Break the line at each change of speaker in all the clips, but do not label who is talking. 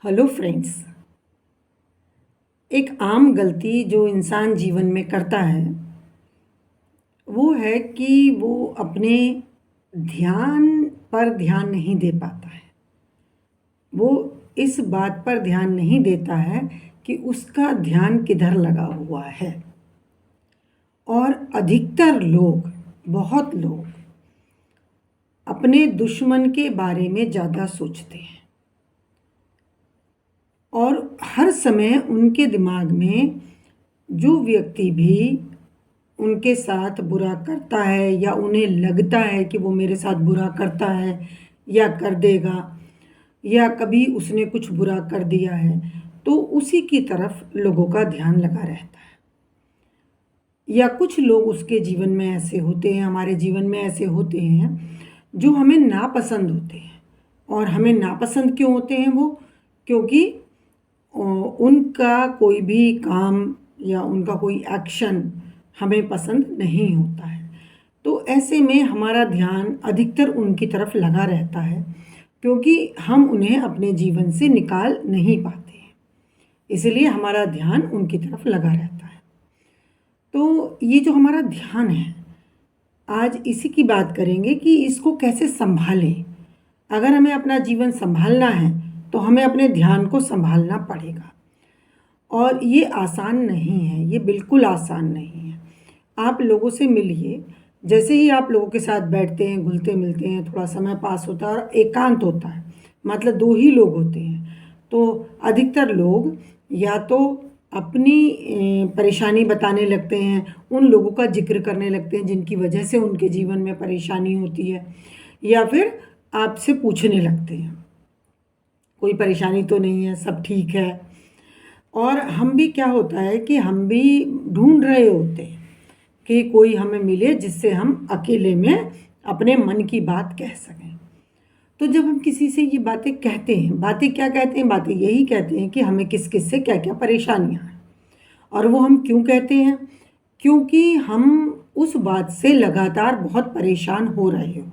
Hello friends. एक आम गलती जो इंसान जीवन में करता है वो है कि वो अपने ध्यान पर ध्यान नहीं दे पाता है। वो इस बात पर ध्यान नहीं देता है कि उसका ध्यान किधर लगा हुआ है। और अधिकतर लोग, बहुत लोग अपने दुश्मन के बारे में ज़्यादा सोचते हैं और हर समय उनके दिमाग में जो व्यक्ति भी उनके साथ बुरा करता है या उन्हें लगता है कि वो मेरे साथ बुरा करता है या कर देगा या कभी उसने कुछ बुरा कर दिया है, तो उसी की तरफ लोगों का ध्यान लगा रहता है। या कुछ लोग उसके जीवन में ऐसे होते हैं, हमारे जीवन में ऐसे होते हैं जो हमें नापसंद होते हैं। और हमें नापसंद क्यों होते हैं वो? क्योंकि उनका कोई भी काम या उनका कोई एक्शन हमें पसंद नहीं होता है। तो ऐसे में हमारा ध्यान अधिकतर उनकी तरफ लगा रहता है क्योंकि हम उन्हें अपने जीवन से निकाल नहीं पाते हैं, इसलिए हमारा ध्यान उनकी तरफ लगा रहता है। तो ये जो हमारा ध्यान है, आज इसी की बात करेंगे कि इसको कैसे संभालें। अगर हमें अपना जीवन संभालना है तो हमें अपने ध्यान को संभालना पड़ेगा और ये आसान नहीं है, ये बिल्कुल आसान नहीं है। आप लोगों से मिलिए, जैसे ही आप लोगों के साथ बैठते हैं, घुलते मिलते हैं, थोड़ा समय पास होता है और एकांत होता है, मतलब दो ही लोग होते हैं, तो अधिकतर लोग या तो अपनी परेशानी बताने लगते हैं, उन लोगों का जिक्र करने लगते हैं जिनकी वजह से उनके जीवन में परेशानी होती है, या फिर आपसे पूछने लगते हैं कोई परेशानी तो नहीं है, सब ठीक है। और हम भी क्या होता है कि हम भी ढूंढ रहे होते हैं कि कोई हमें मिले जिससे हम अकेले में अपने मन की बात कह सकें। तो जब हम किसी से ये बातें कहते हैं, बातें क्या कहते हैं? बातें यही कहते हैं कि हमें किस किस से क्या क्या परेशानियां हैं। और वो हम क्यों कहते हैं? क्योंकि हम उस बात से लगातार बहुत परेशान हो रहे होते हैं।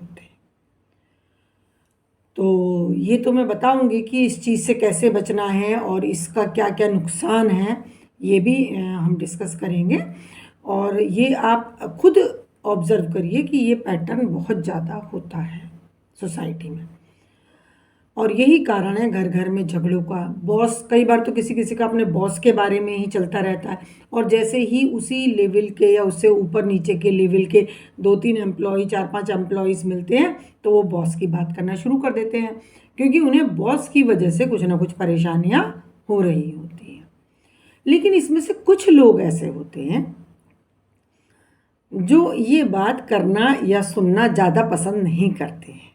तो ये तो मैं बताऊंगी कि इस चीज़ से कैसे बचना है और इसका क्या क्या नुकसान है, ये भी हम डिस्कस करेंगे। और ये आप खुद ऑब्ज़र्व करिए कि ये पैटर्न बहुत ज़्यादा होता है सोसाइटी में, और यही कारण है घर घर में झगड़ों का। बॉस, कई बार तो किसी किसी का अपने बॉस के बारे में ही चलता रहता है, और जैसे ही उसी लेवल के या उससे ऊपर नीचे के लेवल के 2-3 एम्प्लॉय, 4-5 एम्प्लॉयज़ मिलते हैं तो वो बॉस की बात करना शुरू कर देते हैं, क्योंकि उन्हें बॉस की वजह से कुछ ना कुछ परेशानियाँ हो रही होती हैं। लेकिन इसमें से कुछ लोग ऐसे होते हैं जो ये बात करना या सुनना ज़्यादा पसंद नहीं करते हैं।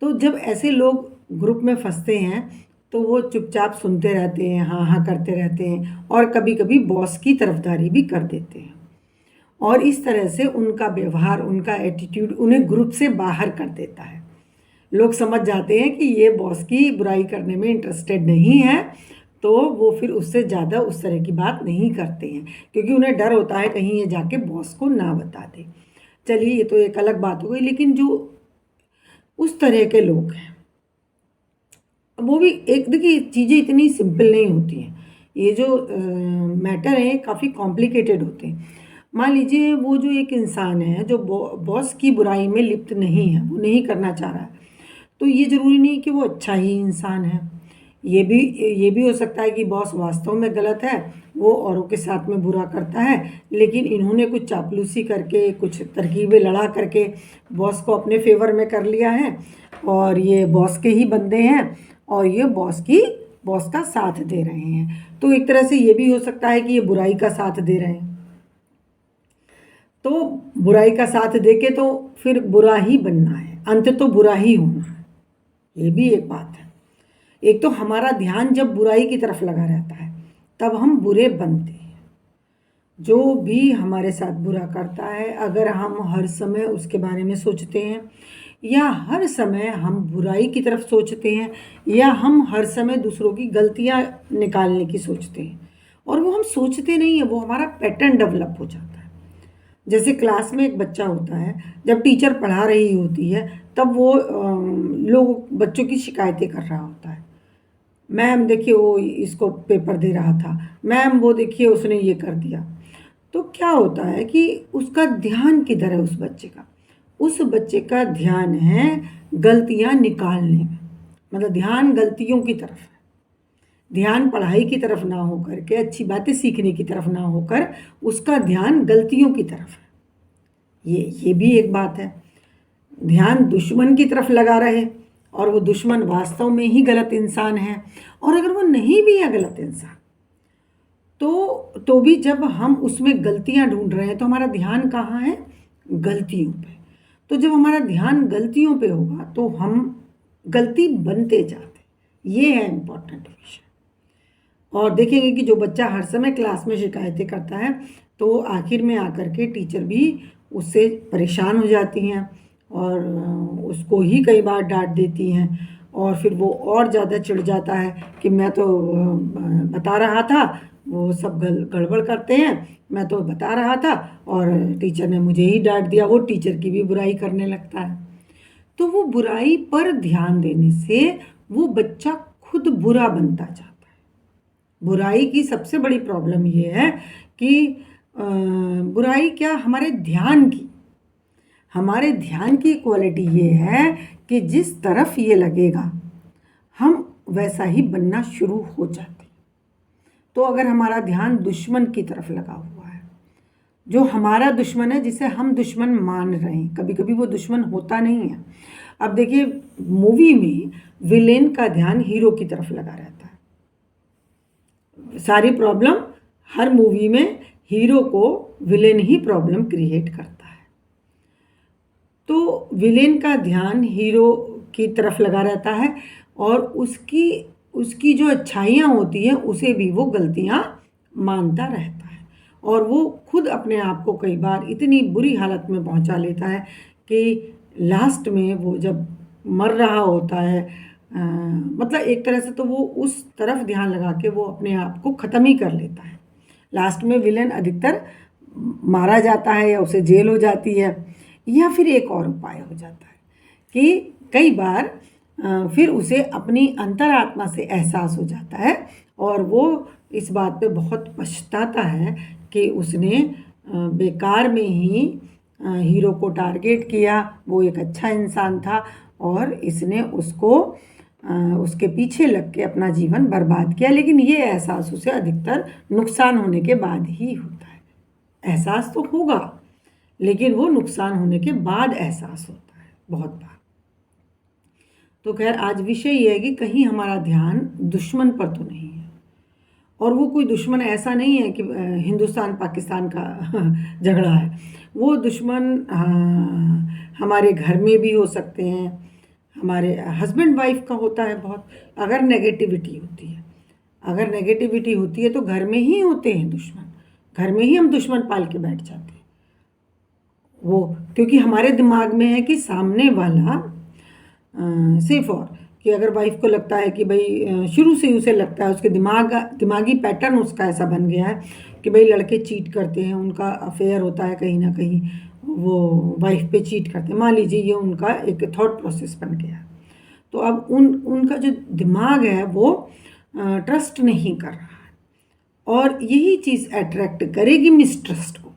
तो जब ऐसे लोग ग्रुप में फंसते हैं तो वो चुपचाप सुनते रहते हैं, हाँ हाँ करते रहते हैं, और कभी कभी बॉस की तरफदारी भी कर देते हैं। और इस तरह से उनका व्यवहार, उनका एटीट्यूड उन्हें ग्रुप से बाहर कर देता है। लोग समझ जाते हैं कि ये बॉस की बुराई करने में इंटरेस्टेड नहीं है, तो वो फिर उससे ज़्यादा उस तरह की बात नहीं करते हैं, क्योंकि उन्हें डर होता है कहीं ये जाके बॉस को ना बता दे। चलिए, ये तो एक अलग बात हो गई। लेकिन जो उस तरह के लोग हैं, वो भी एक, देखिए चीज़ें इतनी सिंपल नहीं होती हैं। ये जो मैटर है काफ़ी कॉम्प्लिकेटेड होते हैं। मान लीजिए वो जो एक इंसान है जो बॉस की बुराई में लिप्त नहीं है, वो नहीं करना चाह रहा है, तो ये ज़रूरी नहीं कि वो अच्छा ही इंसान है। ये भी हो सकता है कि बॉस वास्तव में गलत है, वो औरों के साथ में बुरा करता है, लेकिन इन्होंने कुछ चापलूसी करके, कुछ तरकीबें लड़ा करके बॉस को अपने फेवर में कर लिया है, और ये बॉस के ही बंदे हैं और ये बॉस का साथ दे रहे हैं। तो एक तरह से ये भी हो सकता है कि ये बुराई का साथ दे रहे हैं। तो बुराई का साथ देके तो फिर बुरा ही बनना है, अंत तो बुरा ही होना है, ये भी एक बात है। एक तो हमारा ध्यान जब बुराई की तरफ लगा रहता है तब हम बुरे बनते हैं। जो भी हमारे साथ बुरा करता है, अगर हम हर समय उसके बारे में सोचते हैं, या हर समय हम बुराई की तरफ सोचते हैं, या हम हर समय दूसरों की गलतियां निकालने की सोचते हैं, और वो हम सोचते नहीं है, वो हमारा पैटर्न डेवलप हो जाता है। जैसे क्लास में एक बच्चा होता है, जब टीचर पढ़ा रही होती है तब वो लोग बच्चों की शिकायतें कर रहा होता है, मैम देखिए वो इसको पेपर दे रहा था, मैम वो देखिए उसने ये कर दिया। तो क्या होता है कि उसका ध्यान किधर है उस बच्चे का? उस बच्चे का ध्यान है गलतियाँ निकालने में, मतलब ध्यान गलतियों की तरफ है। ध्यान पढ़ाई की तरफ ना हो करके, अच्छी बातें सीखने की तरफ ना होकर उसका ध्यान गलतियों की तरफ है। ये भी एक बात है। ध्यान दुश्मन की तरफ लगा रहे और वो दुश्मन वास्तव में ही गलत इंसान है, और अगर वो नहीं भी है गलत इंसान तो भी जब हम उसमें गलतियां ढूंढ रहे हैं तो हमारा ध्यान कहाँ है? गलतियों पे। तो जब हमारा ध्यान गलतियों पे होगा तो हम गलती बनते जाते, ये है इम्पोर्टेंट विषय। और देखेंगे कि जो बच्चा हर समय क्लास में शिकायतें करता है तो आखिर में आकर के टीचर भी उससे परेशान हो जाती हैं और उसको ही कई बार डांट देती हैं, और फिर वो और ज़्यादा चिढ़ जाता है कि मैं तो बता रहा था, वो सब गड़बड़ करते हैं, मैं तो बता रहा था और टीचर ने मुझे ही डांट दिया। वो टीचर की भी बुराई करने लगता है। तो वो बुराई पर ध्यान देने से वो बच्चा खुद बुरा बनता जाता है। बुराई की सबसे बड़ी प्रॉब्लम ये है कि बुराई क्या, हमारे ध्यान की क्वालिटी ये है कि जिस तरफ ये लगेगा हम वैसा ही बनना शुरू हो जाते। तो अगर हमारा ध्यान दुश्मन की तरफ लगा हुआ है, जो हमारा दुश्मन है, जिसे हम दुश्मन मान रहे हैं, कभी कभी वो दुश्मन होता नहीं है। अब देखिए मूवी में विलेन का ध्यान हीरो की तरफ लगा रहता है। सारी प्रॉब्लम हर मूवी में हीरो को विलेन ही प्रॉब्लम क्रिएट करता है। तो विलेन का ध्यान हीरो की तरफ लगा रहता है और उसकी जो अच्छाइयाँ होती हैं उसे भी वो गलतियाँ मानता रहता है, और वो खुद अपने आप को कई बार इतनी बुरी हालत में पहुंचा लेता है कि लास्ट में वो जब मर रहा होता है, मतलब एक तरह से तो वो उस तरफ ध्यान लगा के वो अपने आप को ख़त्म ही कर लेता है। लास्ट में विलेन अधिकतर मारा जाता है या उसे जेल हो जाती है, या फिर एक और उपाय हो जाता है कि कई बार फिर उसे अपनी अंतरात्मा से एहसास हो जाता है और वो इस बात पे बहुत पछताता है कि उसने बेकार में ही हीरो को टारगेट किया। वो एक अच्छा इंसान था और इसने उसको उसके पीछे लग के अपना जीवन बर्बाद किया। लेकिन ये एहसास उसे अधिकतर नुकसान होने के बाद ही होता है। एहसास तो होगा लेकिन वो नुकसान होने के बाद एहसास होता है बहुत बार। तो खैर आज विषय ये है कि कहीं हमारा ध्यान दुश्मन पर तो नहीं है, और वो कोई दुश्मन ऐसा नहीं है कि हिंदुस्तान पाकिस्तान का झगड़ा है। वो दुश्मन हमारे घर में भी हो सकते हैं, हमारे हस्बैंड वाइफ का होता है बहुत। अगर नेगेटिविटी होती है तो घर में ही होते हैं दुश्मन, घर में ही हम दुश्मन पाल के बैठ जाते हैं। वो क्योंकि हमारे दिमाग में है कि सामने वाला सिर्फ, और कि अगर वाइफ को लगता है कि भाई शुरू से ही उसे लगता है, उसके दिमागी पैटर्न उसका ऐसा बन गया है कि भाई लड़के चीट करते हैं, उनका अफेयर होता है कहीं ना कहीं, वो वाइफ पे चीट करते हैं, मान लीजिए ये उनका एक थॉट प्रोसेस बन गया है। तो अब उनका जो दिमाग है वो ट्रस्ट नहीं कर रहा है, और यही चीज़ अट्रैक्ट करेगी मिसट्रस्ट को।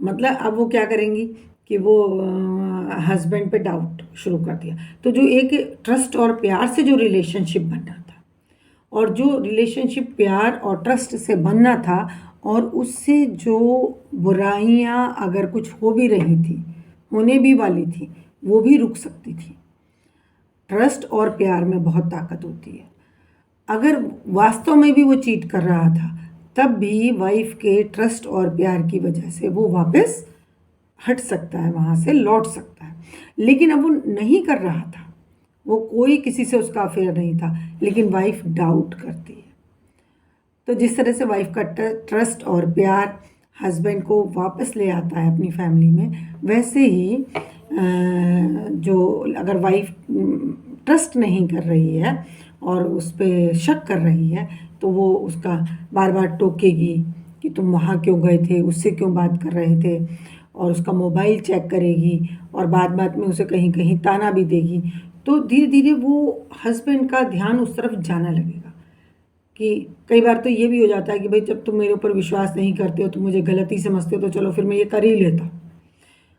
मतलब अब वो क्या करेंगी कि वो हस्बैंड पे डाउट शुरू कर दिया। तो जो एक ट्रस्ट और प्यार से जो रिलेशनशिप बनना था, और जो रिलेशनशिप प्यार और ट्रस्ट से बनना था, और उससे जो बुराइयां अगर कुछ हो भी रही थी, होने भी वाली थी, वो भी रुक सकती थी। ट्रस्ट और प्यार में बहुत ताकत होती है। अगर वास्तव में भी वो चीट कर रहा था तब भी वाइफ के ट्रस्ट और प्यार की वजह से वो वापस हट सकता है, वहाँ से लौट सकता है। लेकिन अब वो नहीं कर रहा था, वो कोई किसी से उसका अफेयर नहीं था, लेकिन वाइफ डाउट करती है। तो जिस तरह से वाइफ का ट्रस्ट और प्यार हस्बैंड को वापस ले आता है अपनी फैमिली में, वैसे ही जो अगर वाइफ ट्रस्ट नहीं कर रही है और उस पर शक कर रही है तो वो उसका बार बार टोकेगी कि तुम वहाँ क्यों गए थे, उससे क्यों बात कर रहे थे, और उसका मोबाइल चेक करेगी और बात बात में उसे कहीं कहीं ताना भी देगी। तो धीरे धीरे वो हस्बैंड का ध्यान उस तरफ जाने लगेगा। कि कई बार तो ये भी हो जाता है कि भाई जब तुम मेरे ऊपर विश्वास नहीं करते हो, तुम मुझे गलत ही समझते हो, तो चलो फिर मैं ये कर ही लेता हूँ।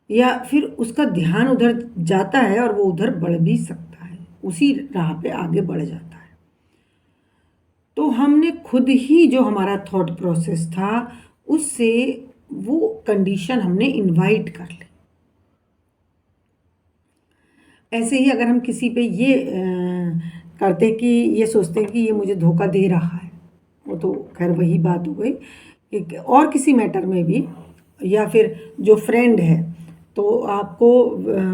या फिर उसका ध्यान उधर जाता है और वो उधर बढ़ भी सकता है, उसी राह पे आगे बढ़ जाता है। तो हमने खुद ही जो हमारा थॉट प्रोसेस था उससे वो कंडीशन हमने इनवाइट कर ली। ऐसे ही अगर हम किसी पे ये करते कि ये सोचते हैं कि ये मुझे धोखा दे रहा है, वो तो खैर वही बात हो गई कि और किसी मैटर में भी, या फिर जो फ्रेंड है तो आपको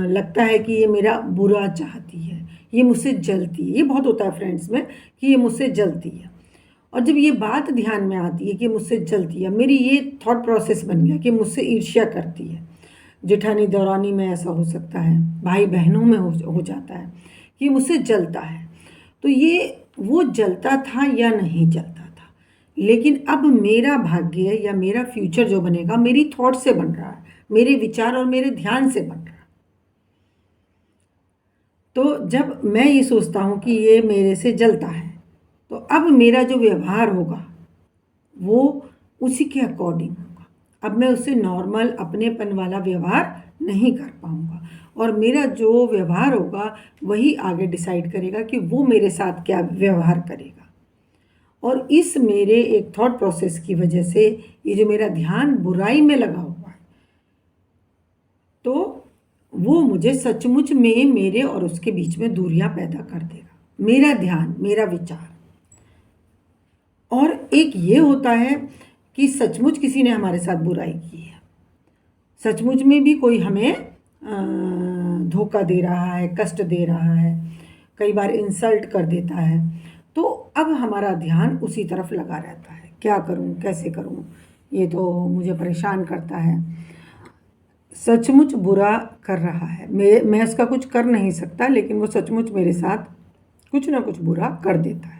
लगता है कि ये मेरा बुरा चाहती है, ये मुझसे जलती है। ये बहुत होता है फ्रेंड्स में कि ये मुझसे जलती है। और जब ये बात ध्यान में आती है कि मुझसे जलती है, मेरी ये थॉट प्रोसेस बन गया कि मुझसे ईर्ष्या करती है। जेठानी दौरानी में ऐसा हो सकता है, भाई बहनों में हो जाता है कि मुझसे जलता है। तो ये वो जलता था या नहीं जलता था, लेकिन अब मेरा भाग्य या मेरा फ्यूचर जो बनेगा मेरी थॉट से बन रहा है, मेरे विचार और मेरे ध्यान से बन रहा है। तो जब मैं ये सोचता हूँ कि ये मेरे से जलता है, तो अब मेरा जो व्यवहार होगा वो उसी के अकॉर्डिंग होगा। अब मैं उससे नॉर्मल अपनेपन वाला व्यवहार नहीं कर पाऊँगा, और मेरा जो व्यवहार होगा वही आगे डिसाइड करेगा कि वो मेरे साथ क्या व्यवहार करेगा। और इस मेरे एक थॉट प्रोसेस की वजह से ये जो मेरा ध्यान बुराई में लगा हुआ है, तो वो मुझे सचमुच में मेरे और उसके बीच में दूरियां पैदा कर देगा, मेरा ध्यान, मेरा विचार। और एक ये होता है कि सचमुच किसी ने हमारे साथ बुराई की है, सचमुच में भी कोई हमें धोखा दे रहा है, कष्ट दे रहा है, कई बार इंसल्ट कर देता है, तो अब हमारा ध्यान उसी तरफ लगा रहता है, क्या करूं, कैसे करूं, ये तो मुझे परेशान करता है, सचमुच बुरा कर रहा है, मैं उसका कुछ कर नहीं सकता, लेकिन वो सचमुच मेरे साथ कुछ ना कुछ बुरा कर देता है।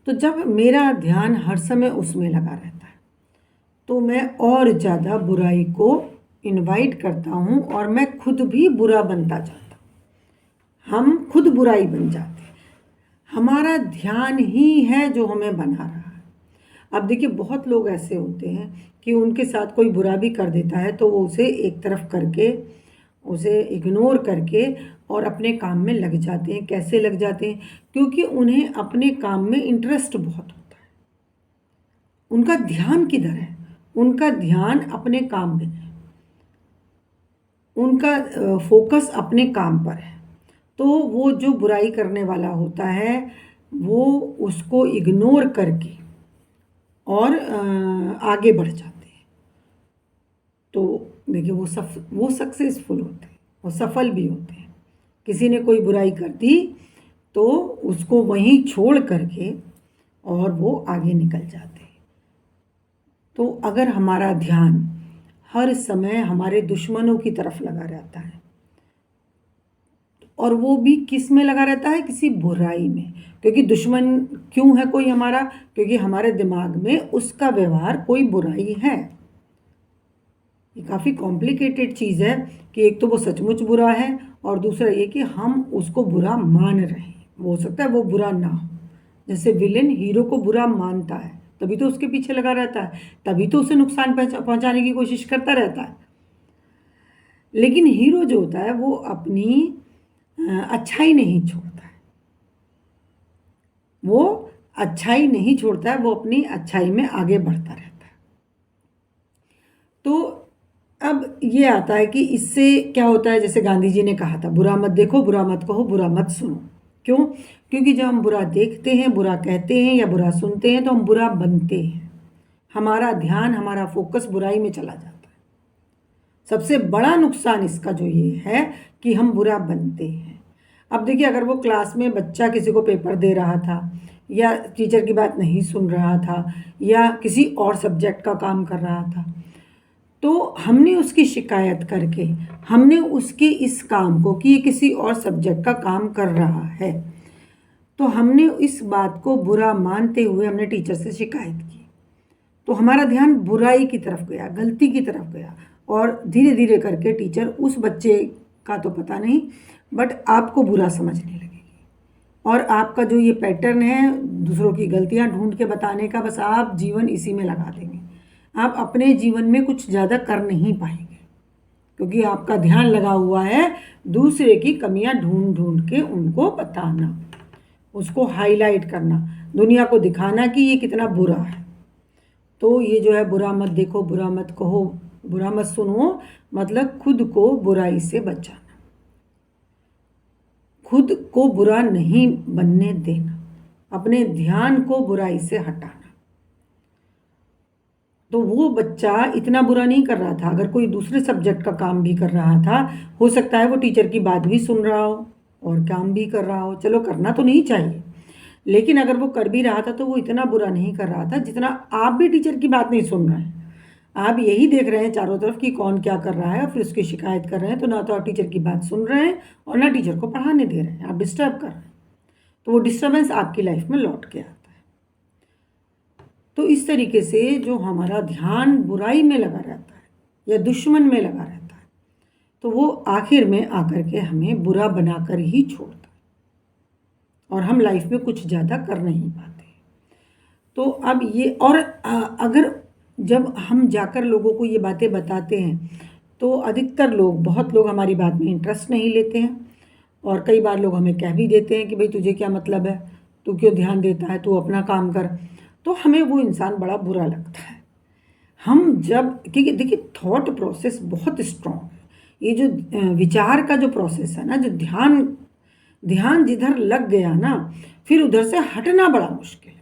तो जब मेरा ध्यान हर समय उसमें लगा रहता है, तो मैं और ज़्यादा बुराई को इनवाइट करता हूँ और मैं खुद भी बुरा बनता जाता हूँ। हम खुद बुराई बन जाते हैं, हमारा ध्यान ही है जो हमें बना रहा है। अब देखिए, बहुत लोग ऐसे होते हैं कि उनके साथ कोई बुरा भी कर देता है तो वो उसे एक तरफ करके, उसे इग्नोर करके और अपने काम में लग जाते हैं। कैसे लग जाते हैं? क्योंकि उन्हें अपने काम में इंटरेस्ट बहुत होता है। उनका ध्यान किधर है? उनका ध्यान अपने काम में है, उनका फोकस अपने काम पर है। तो वो जो बुराई करने वाला होता है वो उसको इग्नोर करके और आगे बढ़ जाते हैं। तो देखिए, वो सक्सेसफुल होते हैं, वो सफल भी होते हैं। किसी ने कोई बुराई कर दी तो उसको वहीं छोड़ करके और वो आगे निकल जाते हैं। तो अगर हमारा ध्यान हर समय हमारे दुश्मनों की तरफ लगा रहता है, और वो भी किस में लगा रहता है? किसी बुराई में। क्योंकि दुश्मन क्यों है कोई हमारा? क्योंकि हमारे दिमाग में उसका व्यवहार कोई बुराई है। ये काफ़ी कॉम्प्लिकेटेड चीज़ है कि एक तो वो सचमुच बुरा है और दूसरा ये कि हम उसको बुरा मान रहे हैं। वो हो सकता है वो बुरा ना हो। जैसे विलेन हीरो को बुरा मानता है, तभी तो उसके पीछे लगा रहता है, तभी तो उसे नुकसान पहुंचाने की कोशिश करता रहता है। लेकिन हीरो जो होता है वो अपनी अच्छाई नहीं छोड़ता है, वो अच्छाई नहीं छोड़ता है, वो अपनी अच्छाई में आगे बढ़ता रहता है। तो अब ये आता है कि इससे क्या होता है? जैसे गांधी जी ने कहा था, बुरा मत देखो, बुरा मत कहो, बुरा मत सुनो। क्यों? क्योंकि जब हम बुरा देखते हैं, बुरा कहते हैं या बुरा सुनते हैं तो हम बुरा बनते हैं। हमारा ध्यान, हमारा फोकस बुराई में चला जाता है। सबसे बड़ा नुकसान इसका जो ये है कि हम बुरा बनते हैं। अब देखिए, अगर वो क्लास में बच्चा किसी को पेपर दे रहा था या टीचर की बात नहीं सुन रहा था या किसी और सब्जेक्ट का काम कर रहा था, तो हमने उसकी शिकायत करके, हमने उसके इस काम को कि ये किसी और सब्जेक्ट का काम कर रहा है, तो हमने इस बात को बुरा मानते हुए हमने टीचर से शिकायत की, तो हमारा ध्यान बुराई की तरफ गया, गलती की तरफ गया, और धीरे धीरे करके टीचर उस बच्चे का तो पता नहीं, बट आपको बुरा समझने लगेगी। और आपका जो ये पैटर्न है दूसरों की गलतियां ढूंढ के बताने का, बस आप जीवन इसी में लगा देंगे। आप अपने जीवन में कुछ ज़्यादा कर नहीं पाएंगे, क्योंकि आपका ध्यान लगा हुआ है दूसरे की कमियां ढूंढ ढूंढ के उनको बताना, उसको हाईलाइट करना, दुनिया को दिखाना कि ये कितना बुरा है। तो ये जो है बुरा मत देखो, बुरा मत कहो, बुरा मत सुनो, मतलब खुद को बुराई से बचाना, खुद को बुरा नहीं बनने देना, अपने ध्यान को बुराई से हटाना। तो वो बच्चा इतना बुरा नहीं कर रहा था, अगर कोई दूसरे सब्जेक्ट का काम भी कर रहा था, हो सकता है वो टीचर की बात भी सुन रहा हो और काम भी कर रहा हो। चलो करना तो नहीं चाहिए, लेकिन अगर वो कर भी रहा था तो वो इतना बुरा नहीं कर रहा था जितना आप भी टीचर की बात नहीं सुन रहे हैं। आप यही देख रहे हैं चारों तरफ कि कौन क्या कर रहा है और फिर उसकी शिकायत कर रहे हैं। तो ना तो आप टीचर की बात सुन रहे हैं और ना टीचर को पढ़ाने दे रहे हैं, आप डिस्टर्ब कर रहे हैं। तो वो डिस्टर्बेंस आपकी लाइफ में लौट के आता है। तो इस तरीके से जो हमारा ध्यान बुराई में लगा रहता है या दुश्मन में लगा रहता है, तो वो आखिर में आकर के हमें बुरा बनाकर ही छोड़ता है और हम लाइफ में कुछ ज़्यादा कर नहीं पाते। तो अब ये और अगर जब हम जाकर लोगों को ये बातें बताते हैं तो अधिकतर लोग, बहुत लोग हमारी बात में इंटरेस्ट नहीं लेते हैं और कई बार लोग हमें कह भी देते हैं कि भाई तुझे क्या मतलब है, तू क्यों ध्यान देता है, तू अपना काम कर। तो हमें वो इंसान बड़ा बुरा लगता है। हम जब, क्योंकि देखिए थॉट प्रोसेस बहुत स्ट्रॉन्ग है, ये जो विचार का जो प्रोसेस है ना, जो ध्यान जिधर लग गया ना, फिर उधर से हटना बड़ा मुश्किल है।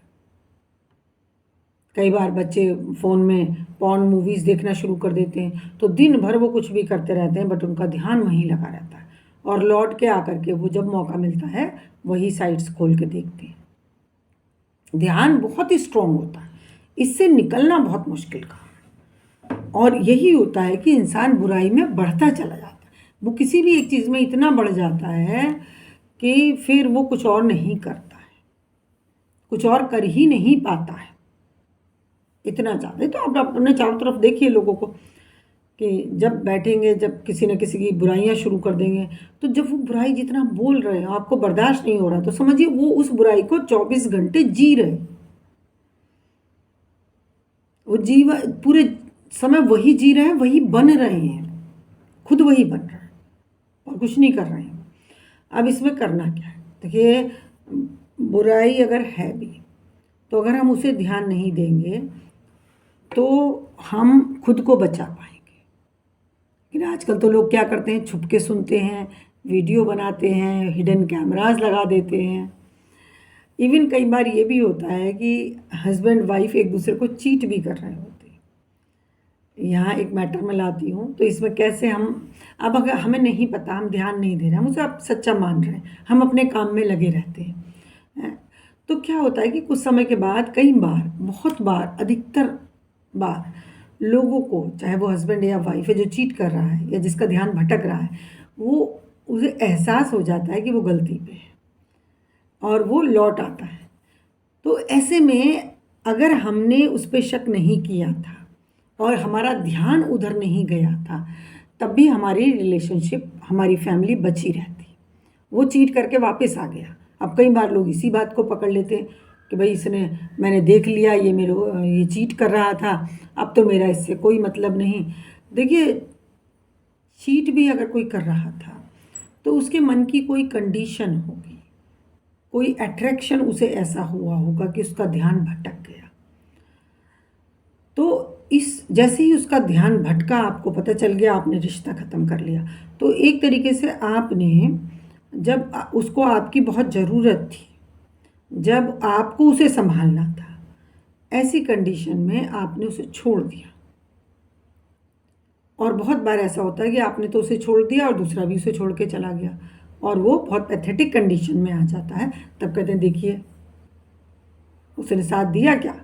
कई बार बच्चे फ़ोन में पॉर्न मूवीज़ देखना शुरू कर देते हैं, तो दिन भर वो कुछ भी करते रहते हैं बट उनका ध्यान वहीं लगा रहता है और लौट के आकर के वो जब मौका मिलता है वही साइट्स खोल के देखते हैं। ध्यान बहुत ही स्ट्रॉन्ग होता है, इससे निकलना बहुत मुश्किल काम है। और यही होता है कि इंसान बुराई में बढ़ता चला जाता है, वो किसी भी एक चीज़ में इतना बढ़ जाता है कि फिर वो कुछ और नहीं करता है, कुछ और कर ही नहीं पाता है, इतना ज़्यादा। तो आप अपने चारों तरफ देखिए लोगों को कि जब बैठेंगे, जब किसी न किसी की बुराइयां शुरू कर देंगे, तो जब वो बुराई जितना बोल रहे हैं आपको बर्दाश्त नहीं हो रहा, तो समझिए वो उस बुराई को 24 घंटे जी रहे, वो पूरे समय वही जी रहे हैं, वही बन रहे हैं, खुद वही बन रहे हैं और कुछ नहीं कर रहे हैं। अब इसमें करना क्या है? देखिए बुराई अगर है भी तो अगर हम उसे ध्यान नहीं देंगे तो हम खुद को बचा पाएंगे। लेकिन आजकल तो लोग क्या करते हैं, छुप के सुनते हैं, वीडियो बनाते हैं, हिडन कैमरास लगा देते हैं। इवन कई बार ये भी होता है कि हस्बैंड वाइफ एक दूसरे को चीट भी कर रहे होते हैं। यहाँ एक मैटर में लाती हूँ, तो इसमें कैसे हम, अब अगर हमें नहीं पता, हम ध्यान नहीं दे रहे हैं, हम उसे आप सच्चा मान रहे हैं, हम अपने काम में लगे रहते हैं, तो क्या होता है कि कुछ समय के बाद कई बार, बहुत बार, अधिकतर बार लोगों को, चाहे वो हस्बैंड या वाइफ है जो चीट कर रहा है या जिसका ध्यान भटक रहा है, वो उसे एहसास हो जाता है कि वो गलती पे है और वो लौट आता है। तो ऐसे में अगर हमने उस पर शक नहीं किया था और हमारा ध्यान उधर नहीं गया था, तब भी हमारी रिलेशनशिप, हमारी फैमिली बची रहती। वो चीट करके वापस आ गया। अब कई बार लोग इसी बात को पकड़ लेते हैं कि भाई मैंने देख लिया, ये चीट कर रहा था, अब तो मेरा इससे कोई मतलब नहीं। देखिए चीट भी अगर कोई कर रहा था तो उसके मन की कोई कंडीशन होगी, कोई अट्रैक्शन उसे ऐसा हुआ होगा कि उसका ध्यान भटक गया। तो जैसे ही उसका ध्यान भटका, आपको पता चल गया, आपने रिश्ता ख़त्म कर लिया। तो एक तरीके से आपने, जब उसको आपकी बहुत ज़रूरत थी, जब आपको उसे संभालना था, ऐसी कंडीशन में आपने उसे छोड़ दिया। और बहुत बार ऐसा होता है कि आपने तो उसे छोड़ दिया और दूसरा भी उसे छोड़ के चला गया और वो बहुत पैथेटिक कंडीशन में आ जाता है। तब कहते हैं देखिए उसने साथ दिया क्या।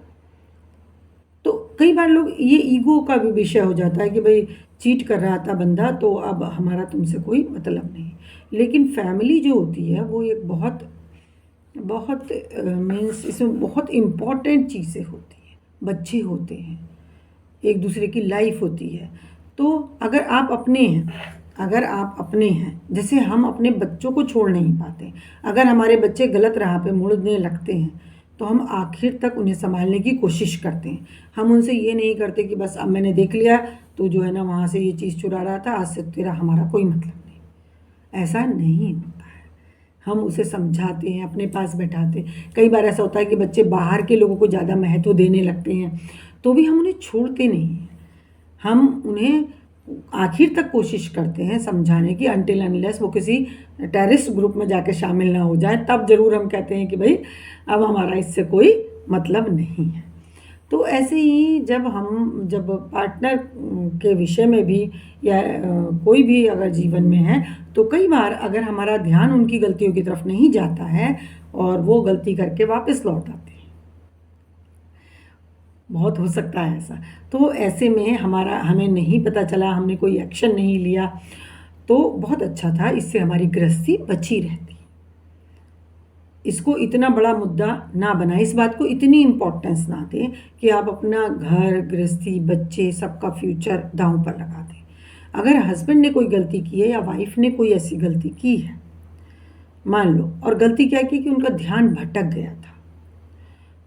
तो कई बार लोग, ये ईगो का भी विषय हो जाता है कि भाई चीट कर रहा था बंदा तो अब हमारा तुमसे कोई मतलब नहीं। लेकिन फैमिली जो होती है वो एक बहुत मीन्स इसमें बहुत इम्पॉर्टेंट चीज़ें होती हैं, बच्चे होते हैं, एक दूसरे की लाइफ होती है। तो अगर आप अपने हैं अगर आप अपने हैं, जैसे हम अपने बच्चों को छोड़ नहीं पाते, अगर हमारे बच्चे गलत राह पे मुड़ने लगते हैं तो हम आखिर तक उन्हें संभालने की कोशिश करते हैं। हम उनसे ये नहीं करते कि बस अब मैंने देख लिया तो जो है ना वहाँ से ये चीज़ चुरा रहा था, आज से तेरा हमारा कोई मतलब नहीं। ऐसा नहीं होता है। हम उसे समझाते हैं, अपने पास बैठाते हैं। कई बार ऐसा होता है कि बच्चे बाहर के लोगों को ज़्यादा महत्व देने लगते हैं, तो भी हम उन्हें छोड़ते नहीं हैं। हम उन्हें आखिर तक कोशिश करते हैं समझाने की, अनटिल अनलेस वो किसी टेररिस्ट ग्रुप में जाके शामिल ना हो जाए, तब ज़रूर हम कहते हैं कि भाई अब हमारा इससे कोई मतलब नहीं है। तो ऐसे ही जब पार्टनर के विषय में भी या कोई भी अगर जीवन में है, तो कई बार अगर हमारा ध्यान उनकी गलतियों की तरफ नहीं जाता है और वो गलती करके वापस लौट आते हैं, बहुत हो सकता है ऐसा। तो ऐसे में हमें नहीं पता चला, हमने कोई एक्शन नहीं लिया, तो बहुत अच्छा था, इससे हमारी गृहस्थी बची रहती। इसको इतना बड़ा मुद्दा ना बनाएं, इस बात को इतनी इम्पोर्टेंस ना दें कि आप अपना घर, गृहस्थी, बच्चे, सबका फ्यूचर दांव पर लगा दें। अगर हस्बैंड ने कोई गलती की है या वाइफ ने कोई ऐसी गलती की है, मान लो, और गलती क्या की कि उनका ध्यान भटक गया था,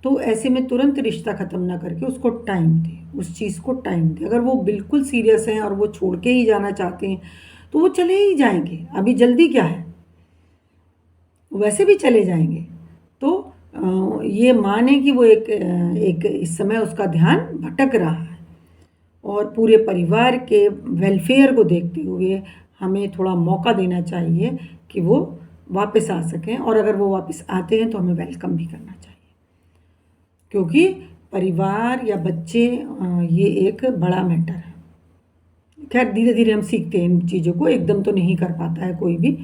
तो ऐसे में तुरंत रिश्ता ख़त्म ना करके उसको टाइम दें, उस चीज़ को टाइम दें। अगर वो बिल्कुल सीरियस हैं और वो छोड़ के ही जाना चाहते हैं तो वो चले ही जाएंगे, अभी जल्दी क्या है, वैसे भी चले जाएंगे। तो ये माने कि वो एक इस समय उसका ध्यान भटक रहा है, और पूरे परिवार के वेलफेयर को देखते हुए हमें थोड़ा मौका देना चाहिए कि वो वापस आ सकें, और अगर वो वापस आते हैं तो हमें वेलकम भी करना चाहिए, क्योंकि परिवार या बच्चे ये एक बड़ा मैटर है। खैर धीरे धीरे हम सीखते हैं इन चीज़ों को, एकदम तो नहीं कर पाता है कोई भी,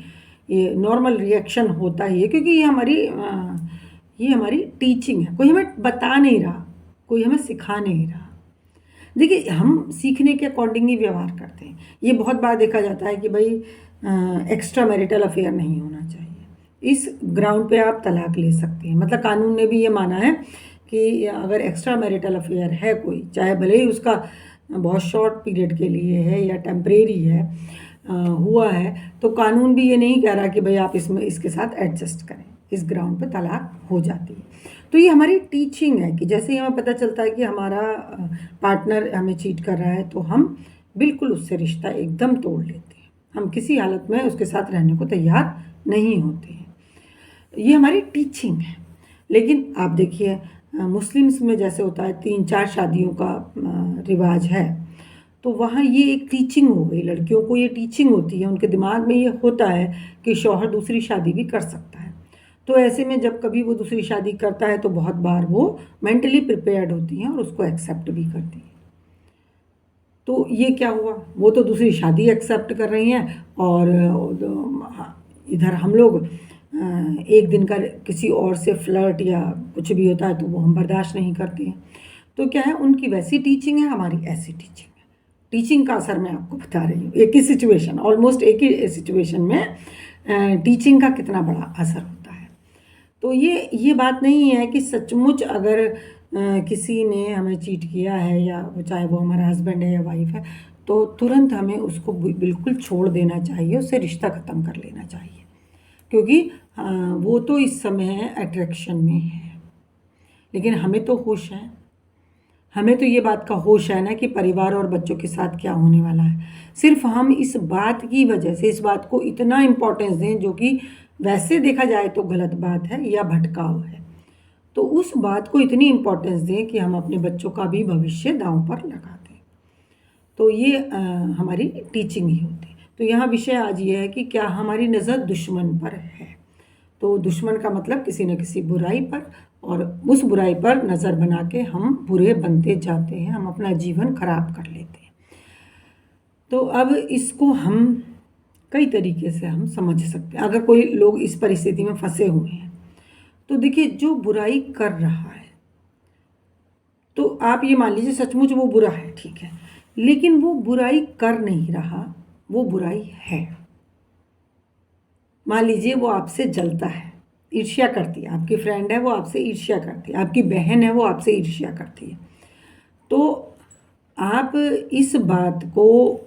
ये नॉर्मल रिएक्शन होता ही है, क्योंकि ये हमारी टीचिंग है। कोई हमें बता नहीं रहा, कोई हमें सिखा नहीं रहा। देखिए हम सीखने के अकॉर्डिंग ही व्यवहार करते हैं। ये बहुत बार देखा जाता है कि भाई एक्स्ट्रा मैरिटल अफेयर नहीं होना चाहिए, इस ग्राउंड पे आप तलाक ले सकते हैं। मतलब कानून ने भी ये माना है कि अगर एक्स्ट्रा मैरिटल अफेयर है कोई, चाहे भले ही उसका बहुत शॉर्ट पीरियड के लिए है या टेम्परेरी है, हुआ है, तो कानून भी ये नहीं कह रहा कि भाई आप इसके साथ एडजस्ट करें, इस ग्राउंड पे तलाक हो जाती है। तो ये हमारी टीचिंग है कि जैसे ही हमें पता चलता है कि हमारा पार्टनर हमें चीट कर रहा है, तो हम बिल्कुल उससे रिश्ता एकदम तोड़ लेते हैं। हम किसी हालत में उसके साथ रहने को तैयार नहीं होते हैं। ये हमारी टीचिंग है। लेकिन आप देखिए मुस्लिम्स में जैसे होता है 3-4 शादियों का रिवाज है, तो वहाँ ये एक टीचिंग हो गई, लड़कियों को ये टीचिंग होती है, उनके दिमाग में ये होता है कि शौहर दूसरी शादी भी कर सकता है। तो ऐसे में जब कभी वो दूसरी शादी करता है तो बहुत बार वो मेंटली प्रिपेयर्ड होती हैं और उसको एक्सेप्ट भी करती हैं। तो ये क्या हुआ, वो तो दूसरी शादी एक्सेप्ट कर रही हैं, और इधर हम लोग एक दिन का किसी और से फ्लर्ट या कुछ भी होता है तो वो हम बर्दाश्त नहीं करते हैं। तो क्या है, उनकी वैसी टीचिंग है, हमारी ऐसी टीचिंग है। टीचिंग का असर मैं आपको बता रही हूँ, एक ही सिचुएशन, ऑलमोस्ट एक ही सिचुएशन में टीचिंग का कितना बड़ा असर होता है। तो ये बात नहीं है कि सचमुच अगर किसी ने हमें चीट किया है, या चाहे वो हमारा हस्बैंड है या वाइफ है, तो तुरंत हमें उसको बिल्कुल छोड़ देना चाहिए, उससे रिश्ता ख़त्म कर लेना चाहिए, क्योंकि वो तो इस समय अट्रैक्शन में है। लेकिन हमें तो होश है, हमें तो ये बात का होश है ना कि परिवार और बच्चों के साथ क्या होने वाला है। सिर्फ हम इस बात की वजह से इस बात को इतना इम्पोर्टेंस दें, जो कि वैसे देखा जाए तो गलत बात है या भटकाव है, तो उस बात को इतनी इम्पोर्टेंस दें कि हम अपने बच्चों का भी भविष्य दांव पर लगा दें। तो ये हमारी टीचिंग ही होती है। तो यहाँ विषय आज ये है कि क्या हमारी नज़र दुश्मन पर है। तो दुश्मन का मतलब किसी न किसी बुराई पर, और उस बुराई पर नज़र बना के हम बुरे बनते जाते हैं, हम अपना जीवन खराब कर लेते हैं। तो अब इसको हम कई तरीके से हम समझ सकते हैं। अगर कोई लोग इस परिस्थिति में फंसे हुए हैं, तो देखिए जो बुराई कर रहा है, तो आप ये मान लीजिए सचमुच वो बुरा है, ठीक है, लेकिन वो बुराई कर नहीं रहा, वो बुराई है। मान लीजिए वो आपसे जलता है, ईर्ष्या करती है, आपकी फ्रेंड है वो आपसे ईर्ष्या करती है, आपकी बहन है वो आपसे ईर्ष्या करती है, तो आप इस बात को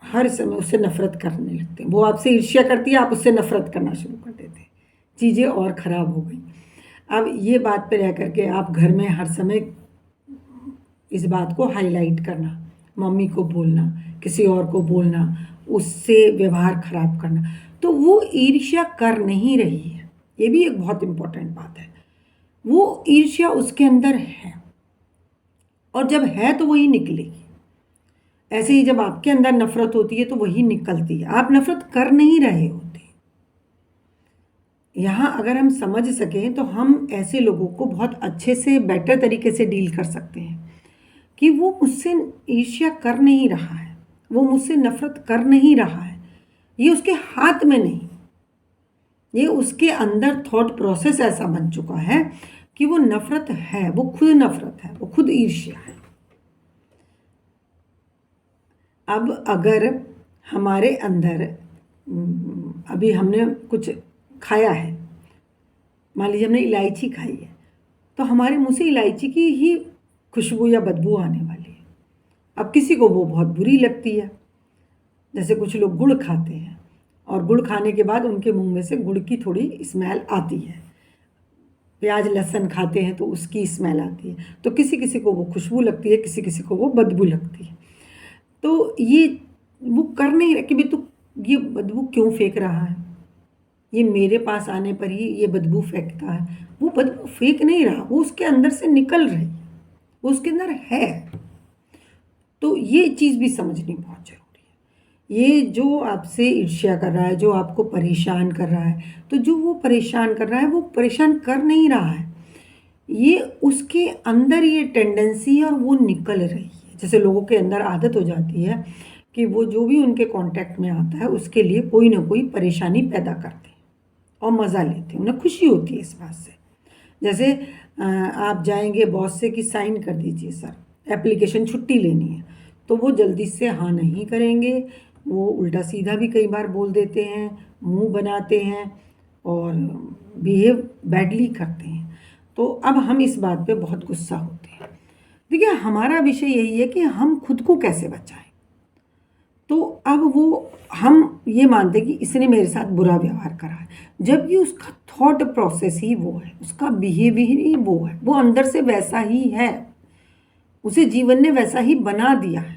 हर समय उससे नफ़रत करने लगते हैं। वो आपसे ईर्ष्या करती है, आप उससे नफ़रत करना शुरू कर देते हैं। चीज़ें और ख़राब हो गई। अब ये बात पे रह कर के आप घर में हर समय इस बात को हाईलाइट करना, मम्मी को बोलना, किसी और को बोलना, उससे व्यवहार ख़राब करना, तो वो ईर्ष्या कर नहीं रही है। ये भी एक बहुत इम्पोर्टेंट बात है। वो ईर्ष्या उसके अंदर है और जब है तो वही निकलेगी। ऐसे ही जब आपके अंदर नफ़रत होती है तो वही निकलती है। आप नफ़रत कर नहीं रहे होते। यहाँ अगर हम समझ सकें तो हम ऐसे लोगों को बहुत अच्छे से बेटर तरीके से डील कर सकते हैं कि वो मुझसे ईर्ष्या कर नहीं रहा है, वो मुझसे नफ़रत कर नहीं रहा है। ये उसके हाथ में नहीं, ये उसके अंदर थॉट प्रोसेस ऐसा बन चुका है कि वो नफ़रत है, वो खुद नफ़रत है, वो खुद ईर्ष्या है। अब अगर हमारे अंदर अभी हमने कुछ खाया है, मान लीजिए हमने इलायची खाई है, तो हमारे मुंह से इलायची की ही खुशबू या बदबू आने वाली है। अब किसी को वो बहुत बुरी लगती है। जैसे कुछ लोग गुड़ खाते हैं और गुड़ खाने के बाद उनके मुंह में से गुड़ की थोड़ी स्मेल आती है। प्याज लहसुन खाते हैं तो उसकी स्मेल आती है। तो किसी किसी को वो खुशबू लगती है, किसी किसी को वो बदबू लगती है। तो ये वो कर नहीं रहा कि भाई तू ये बदबू क्यों फेंक रहा है, ये मेरे पास आने पर ही ये बदबू फेंकता है। वो बदबू फेंक नहीं रहा, वो उसके अंदर से निकल रही है, वो उसके अंदर है। तो ये चीज़ भी समझनी बहुत ज़रूरी है। ये जो आपसे ईर्ष्या कर रहा है, जो आपको परेशान कर रहा है, तो जो वो परेशान कर रहा है वो परेशान कर नहीं रहा है, ये उसके अंदर ये टेंडेंसी है और वो निकल रही है। जैसे लोगों के अंदर आदत हो जाती है कि वो जो भी उनके कांटेक्ट में आता है उसके लिए कोई ना कोई परेशानी पैदा करते हैं और मज़ा लेते हैं, उन्हें खुशी होती है इस बात से। जैसे आप जाएंगे बॉस से कि साइन कर दीजिए सर, एप्लीकेशन छुट्टी लेनी है, तो वो जल्दी से हाँ नहीं करेंगे, वो उल्टा सीधा भी कई बार बोल देते हैं, मुंह बनाते हैं और बिहेव बैडली करते हैं। तो अब हम इस बात पे बहुत गुस्सा होते हैं। देखिए हमारा विषय यही है कि हम खुद को कैसे बचाएं। तो अब वो हम ये मानते कि इसने मेरे साथ बुरा व्यवहार करा है, जबकि उसका थॉट प्रोसेस ही वो है, उसका बिहेवियर ही वो है, वो अंदर से वैसा ही है, उसे जीवन ने वैसा ही बना दिया है,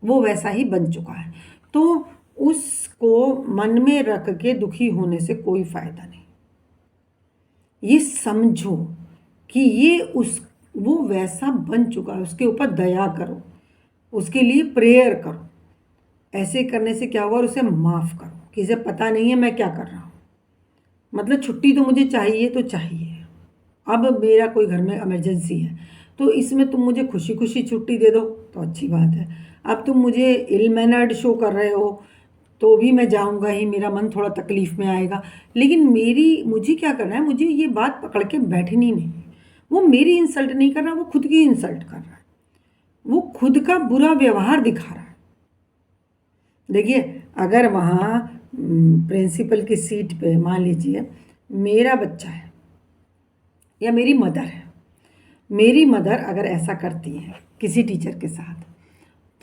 वो वैसा ही बन चुका है। तो उसको मन में रख के दुखी होने से कोई फायदा नहीं। ये समझो कि ये वो वैसा बन चुका है, उसके ऊपर दया करो, उसके लिए प्रेयर करो। ऐसे करने से क्या हुआ, उसे माफ़ करो कि इसे पता नहीं है मैं क्या कर रहा हूँ, मतलब छुट्टी तो मुझे चाहिए तो चाहिए, अब मेरा कोई घर में इमरजेंसी है तो इसमें तुम मुझे खुशी खुशी छुट्टी दे दो तो अच्छी बात है। अब तुम मुझे इल मैनर्ड शो कर रहे हो तो भी मैं जाऊंगा ही, मेरा मन थोड़ा तकलीफ़ में आएगा, लेकिन मुझे क्या करना है, मुझे ये बात पकड़ के बैठनी नहीं है। वो मेरी इंसल्ट नहीं कर रहा, वो खुद की इंसल्ट कर रहा है, वो खुद का बुरा व्यवहार दिखा रहा है। देखिए अगर वहाँ प्रिंसिपल की सीट पे मान लीजिए मेरा बच्चा है या मेरी मदर है, मेरी मदर अगर ऐसा करती है किसी टीचर के साथ,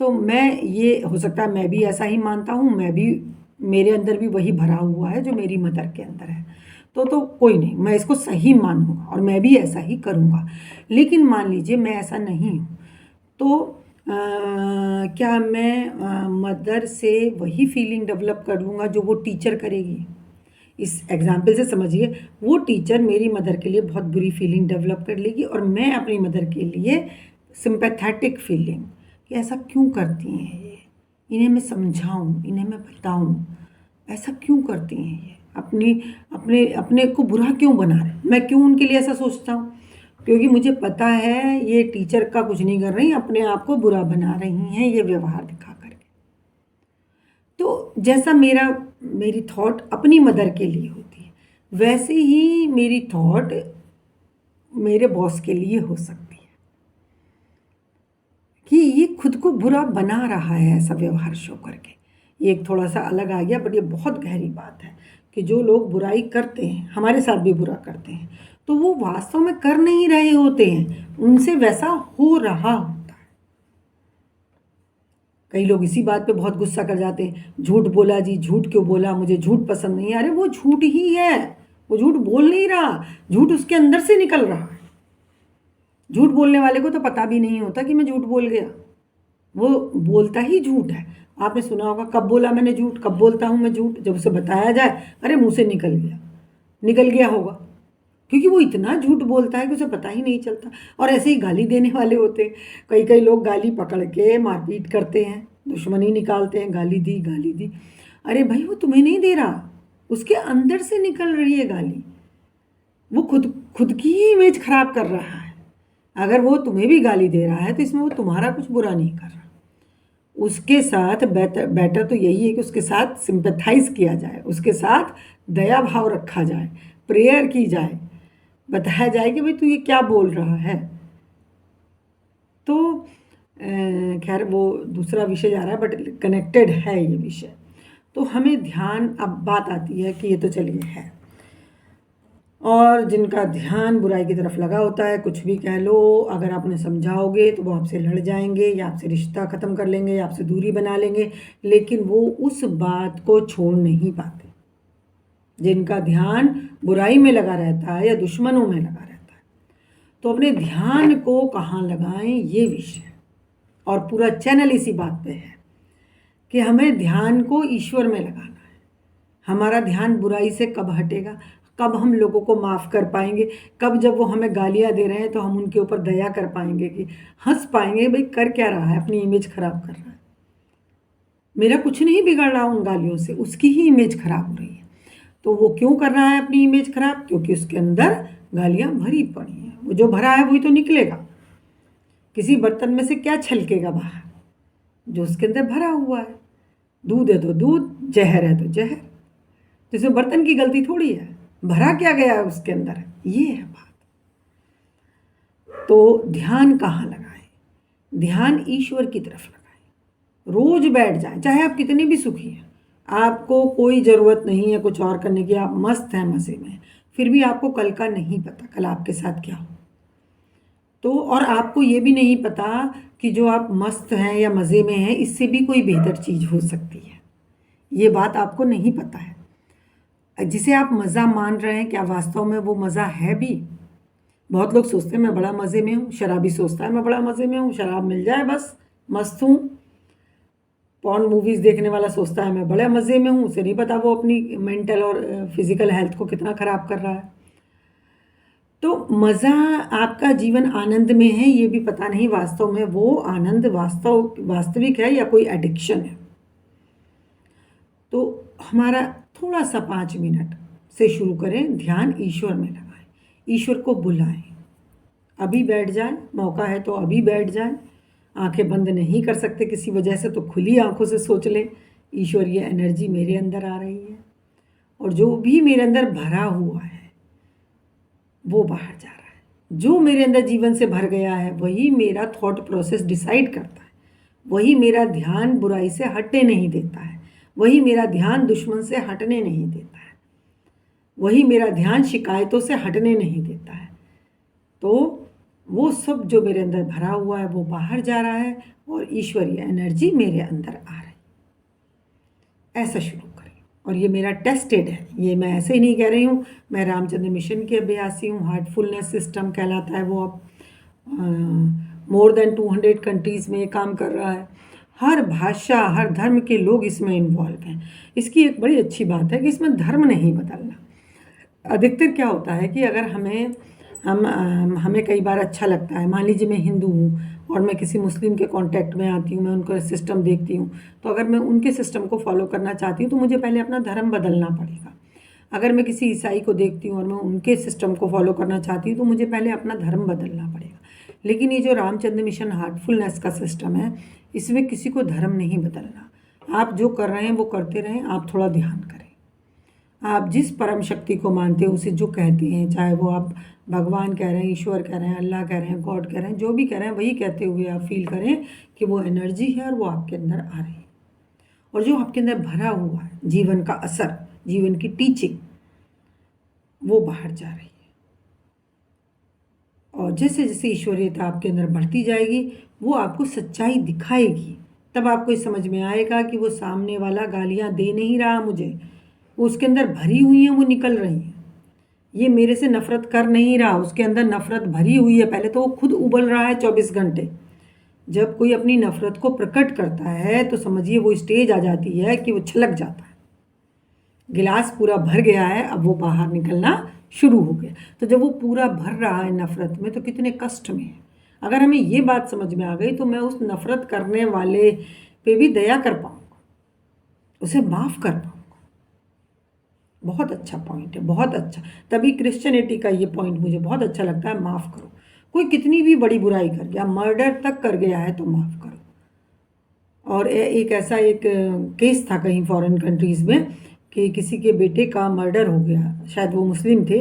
तो मैं, ये हो सकता है मैं भी ऐसा ही मानता हूँ, मैं भी, मेरे अंदर भी वही भरा हुआ है जो मेरी मदर के अंदर है, तो कोई नहीं, मैं इसको सही मानूंगा और मैं भी ऐसा ही करूँगा। लेकिन मान लीजिए मैं ऐसा नहीं हूँ, तो क्या मैं मदर से वही फीलिंग डेवलप कर लूँगा जो वो टीचर करेगी। इस एग्जाम्पल से समझिए, वो टीचर मेरी मदर के लिए बहुत बुरी फीलिंग डेवलप कर लेगी और मैं अपनी मदर के लिए सिंपैथेटिक फीलिंग कि ऐसा क्यों करती हैं ये, इन्हें मैं समझाऊं, इन्हें मैं बताऊं, ऐसा क्यों करती हैं ये, अपनी अपने अपने को बुरा क्यों बना रहे, मैं क्यों उनके लिए ऐसा सोचता हूँ, क्योंकि मुझे पता है ये टीचर का कुछ नहीं कर रही, अपने आप को बुरा बना रही हैं ये व्यवहार दिखा करके। तो जैसा मेरी थॉट अपनी मदर के लिए होती है, वैसे ही मेरी थॉट मेरे बॉस के लिए हो सकती है कि ये खुद को बुरा बना रहा है ऐसा व्यवहार शो करके। ये एक थोड़ा सा अलग आ गया, बट ये बहुत गहरी बात है कि जो लोग बुराई करते हैं, हमारे साथ भी बुरा करते हैं, तो वो वास्तव में कर नहीं रहे होते हैं, उनसे वैसा हो रहा होता है। कई लोग इसी बात पे बहुत गुस्सा कर जाते हैं, झूठ बोला जी, झूठ क्यों बोला, मुझे झूठ पसंद नहीं है। अरे वो झूठ ही है, वो झूठ बोल नहीं रहा, झूठ उसके अंदर से निकल रहा है। झूठ बोलने वाले को तो पता भी नहीं होता कि मैं झूठ बोल गया, वो बोलता ही झूठ है। आपने सुना होगा, कब बोला मैंने झूठ, कब बोलता हूँ मैं झूठ, जब उसे बताया जाए अरे मुँह से निकल गया होगा, क्योंकि वो इतना झूठ बोलता है कि उसे पता ही नहीं चलता। और ऐसे ही गाली देने वाले होते हैं, कई लोग गाली पकड़ के मारपीट करते हैं, दुश्मनी निकालते हैं, गाली दी। अरे भाई वो तुम्हें नहीं दे रहा, उसके अंदर से निकल रही है गाली, वो खुद की ही इमेज खराब कर रहा है। अगर वो तुम्हें भी गाली दे रहा है तो इसमें वो तुम्हारा कुछ बुरा नहीं कर रहा। उसके साथ बेटर तो यही है कि उसके साथ सिंपैथाइज किया जाए, उसके साथ दया भाव रखा जाए, प्रेयर की जाए, बताया जाए कि भाई तू ये क्या बोल रहा है। तो खैर वो दूसरा विषय जा रहा है, बट कनेक्टेड है ये विषय। तो हमें ध्यान, अब बात आती है कि ये तो चलिए है, और जिनका ध्यान बुराई की तरफ लगा होता है, कुछ भी कह लो, अगर आप उन्हें समझाओगे तो वो आपसे लड़ जाएंगे, या आपसे रिश्ता ख़त्म कर लेंगे, या आपसे दूरी बना लेंगे, लेकिन वो उस बात को छोड़ नहीं पाते। जिनका ध्यान बुराई में लगा रहता है या दुश्मनों में लगा रहता है, तो अपने ध्यान को कहाँ लगाएं, ये विषय, और पूरा चैनल इसी बात पे है कि हमें ध्यान को ईश्वर में लगाना है। हमारा ध्यान बुराई से कब हटेगा, कब हम लोगों को माफ़ कर पाएंगे, कब जब वो हमें गालियाँ दे रहे हैं तो हम उनके ऊपर दया कर पाएंगे, कि हंस पाएंगे, भाई कर क्या रहा है, अपनी इमेज खराब कर रहा है, मेरा कुछ नहीं बिगड़ रहा उन गालियों से, उसकी ही इमेज खराब हो रही है। तो वो क्यों कर रहा है अपनी इमेज खराब, क्योंकि उसके अंदर गालियाँ भरी पड़ी हैं, वो जो भरा है वही तो निकलेगा। किसी बर्तन में से क्या छलकेगा बाहर, जो उसके अंदर भरा हुआ है। दूध है तो दूध, जहर है तो जहर, तो इसमें बर्तन की गलती थोड़ी है, भरा क्या गया है उसके अंदर, ये है बात। तो ध्यान कहाँ लगाएं, ध्यान ईश्वर की तरफ लगाएं। रोज बैठ जाएं, चाहे आप कितने भी सुखी हैं, आपको कोई ज़रूरत नहीं है कुछ और करने की, आप मस्त हैं, मज़े में, फिर भी आपको कल का नहीं पता कल आपके साथ क्या हो। तो और आपको ये भी नहीं पता कि जो आप मस्त हैं या मज़े में हैं, इससे भी कोई बेहतर चीज़ हो सकती है, ये बात आपको नहीं पता है। जिसे आप मज़ा मान रहे हैं, क्या वास्तव में वो मज़ा है भी? बहुत लोग सोचते हैं मैं बड़ा मज़े में हूँ, शराबी सोचता है मैं बड़ा मज़े में हूँ, शराब मिल जाए बस मस्त हूँ। पॉर्न मूवीज़ देखने वाला सोचता है मैं बड़े मज़े में हूँ, उसे नहीं पता वो अपनी मेंटल और फिज़िकल हेल्थ को कितना ख़राब कर रहा है। तो मज़ा, आपका जीवन आनंद में है, ये भी पता नहीं वास्तव में वो आनंद वास्तविक है या कोई एडिक्शन है। तो हमारा थोड़ा सा 5 मिनट से शुरू करें, ध्यान ईश्वर में लगाएं, ईश्वर को बुलाएं। अभी बैठ जाएं, मौका है तो अभी बैठ जाएं, आंखें बंद नहीं कर सकते किसी वजह से तो खुली आंखों से सोच लें, ईश्वरीय एनर्जी मेरे अंदर आ रही है, और जो भी मेरे अंदर भरा हुआ है वो बाहर जा रहा है। जो मेरे अंदर जीवन से भर गया है वही मेरा थॉट प्रोसेस डिसाइड करता है, वही मेरा ध्यान बुराई से हटने नहीं देता है, वही मेरा ध्यान दुश्मन से हटने नहीं देता है, वही मेरा ध्यान शिकायतों से हटने नहीं देता है। तो वो सब जो मेरे अंदर भरा हुआ है वो बाहर जा रहा है, और ईश्वरीय एनर्जी मेरे अंदर आ रही है। ऐसा शुरू करें, और ये मेरा टेस्टेड है, ये मैं ऐसे ही नहीं कह रही हूँ, मैं रामचंद्र मिशन की अभ्यासी हूँ, हार्टफुलनेस सिस्टम कहलाता है वो, अब मोर देन 200 कंट्रीज़ में ये काम कर रहा है, हर भाषा हर धर्म के लोग इसमें इन्वॉल्व हैं। इसकी एक बड़ी अच्छी बात है कि इसमें धर्म नहीं बदलना। अधिकतर क्या होता है कि अगर हमें कई बार अच्छा लगता है, मान लीजिए मैं हिंदू हूँ और मैं किसी मुस्लिम के कांटेक्ट में आती हूँ, मैं उनका सिस्टम देखती हूँ, तो अगर मैं उनके सिस्टम को फॉलो करना चाहती हूँ तो मुझे पहले अपना धर्म बदलना पड़ेगा। अगर मैं किसी ईसाई को देखती हूँ और मैं उनके सिस्टम को फॉलो करना चाहती हूँ तो मुझे पहले अपना धर्म बदलना पड़ेगा। लेकिन ये जो रामचंद्र मिशन हार्टफुलनेस का सिस्टम है, इसमें किसी को धर्म नहीं बदलना, आप जो कर रहे हैं वो करते रहें, आप थोड़ा ध्यान करें। आप जिस परम शक्ति को मानते हैं, उसे जो कहते हैं, चाहे वो आप भगवान कह रहे हैं, ईश्वर कह रहे हैं, अल्लाह कह रहे हैं, गॉड कह रहे हैं, जो भी कह रहे हैं वही कहते हुए आप फील करें कि वो एनर्जी है और वो आपके अंदर आ रही है, और जो आपके अंदर भरा हुआ है जीवन का असर, जीवन की टीचिंग, वो बाहर जा रही है। और जैसे जैसे ईश्वरीयता आपके अंदर बढ़ती जाएगी वो आपको सच्चाई दिखाएगी, तब आपको ये समझ में आएगा कि वो सामने वाला गालियाँ दे नहीं रहा मुझे, वो उसके अंदर भरी हुई हैं, वो निकल रही हैं। ये मेरे से नफ़रत कर नहीं रहा, उसके अंदर नफ़रत भरी हुई है। पहले तो वो खुद उबल रहा है 24 घंटे। जब कोई अपनी नफ़रत को प्रकट करता है तो समझिए वो स्टेज आ जाती है कि वो छलक जाता है। गिलास पूरा भर गया है, अब वो बाहर निकलना शुरू हो गया। तो जब वो पूरा भर रहा है नफ़रत में, तो कितने कष्ट में है। अगर हमें ये बात समझ में आ गई तो मैं उस नफ़रत करने वाले पे भी दया कर पाऊँगा, उसे माफ़ कर पाऊँगा। बहुत अच्छा पॉइंट है, बहुत अच्छा। तभी क्रिश्चियनिटी का ये पॉइंट मुझे बहुत अच्छा लगता है, माफ़ करो। कोई कितनी भी बड़ी बुराई कर गया, मर्डर तक कर गया है, तो माफ़ करो। और एक ऐसा एक केस था कहीं फॉरेन कंट्रीज़ में कि किसी के बेटे का मर्डर हो गया, शायद वो मुस्लिम थे।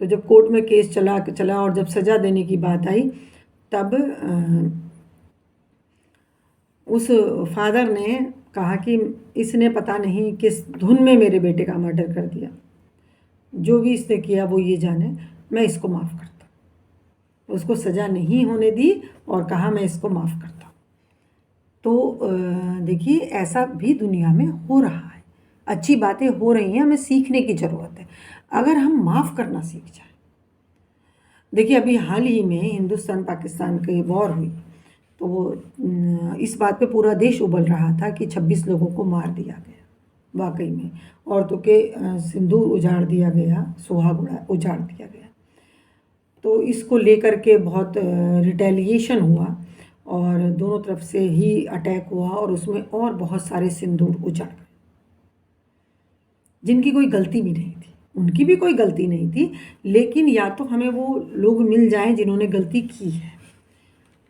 तो जब कोर्ट में केस चला और जब सज़ा देने की बात आई, तब उस फादर ने कहा कि इसने पता नहीं किस धुन में मेरे बेटे का मर्डर कर दिया, जो भी इसने किया वो ये जाने, मैं इसको माफ़ करता हूँ। उसको सज़ा नहीं होने दी और कहा मैं इसको माफ़ करता हूँ। तो देखिए ऐसा भी दुनिया में हो रहा है, अच्छी बातें हो रही हैं, हमें सीखने की ज़रूरत है अगर हम माफ़ करना सीख जाएं। देखिए अभी हाल ही में हिंदुस्तान पाकिस्तान की वॉर हुई, तो वो इस बात पे पूरा देश उबल रहा था कि 26 लोगों को मार दिया गया। वाकई में औरतों के सिंदूर उजाड़ दिया गया, सुहाग उजाड़ दिया गया। तो इसको लेकर के बहुत रिटेलिएशन हुआ और दोनों तरफ से ही अटैक हुआ और उसमें और बहुत सारे सिंदूर उजाड़ गए, जिनकी कोई गलती भी नहीं थी। उनकी भी कोई गलती नहीं थी, लेकिन या तो हमें वो लोग मिल जाएं जिन्होंने गलती की है,